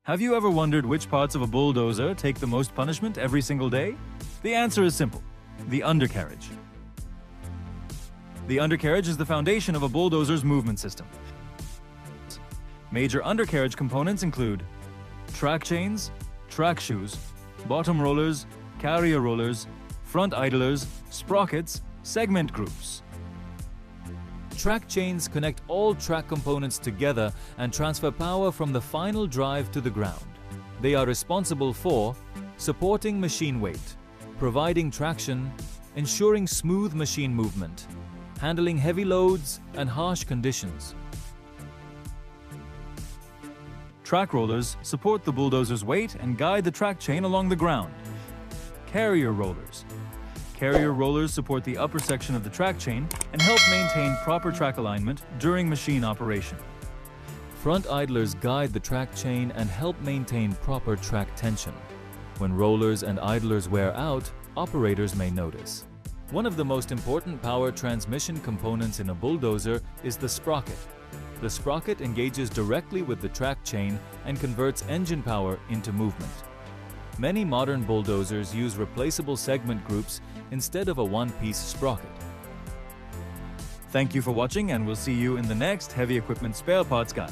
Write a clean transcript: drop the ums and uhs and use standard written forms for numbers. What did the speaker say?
Have you ever wondered which parts of a bulldozer take the most punishment every single day? The answer is simple: the undercarriage. The undercarriage is the foundation of a bulldozer's movement system. Major undercarriage components include track chains, track shoes, bottom rollers, carrier rollers, front idlers, sprockets, segment groups. Track chains connect all track components together and transfer power from the final drive to the ground. They are responsible for supporting machine weight, providing traction, ensuring smooth machine movement, handling heavy loads and harsh conditions. Track rollers support the bulldozer's weight and guide the track chain along the ground. Carrier rollers. Carrier rollers support the upper section of the track chain and help maintain proper track alignment during machine operation. Front idlers guide the track chain and help maintain proper track tension. When rollers and idlers wear out, operators may notice. One of the most important power transmission components in a bulldozer is the sprocket. The sprocket engages directly with the track chain and converts engine power into movement. Many modern bulldozers use replaceable segment groups instead of a one-piece sprocket. Thank you for watching, and we'll see you in the next Heavy Equipment Spare Parts Guide.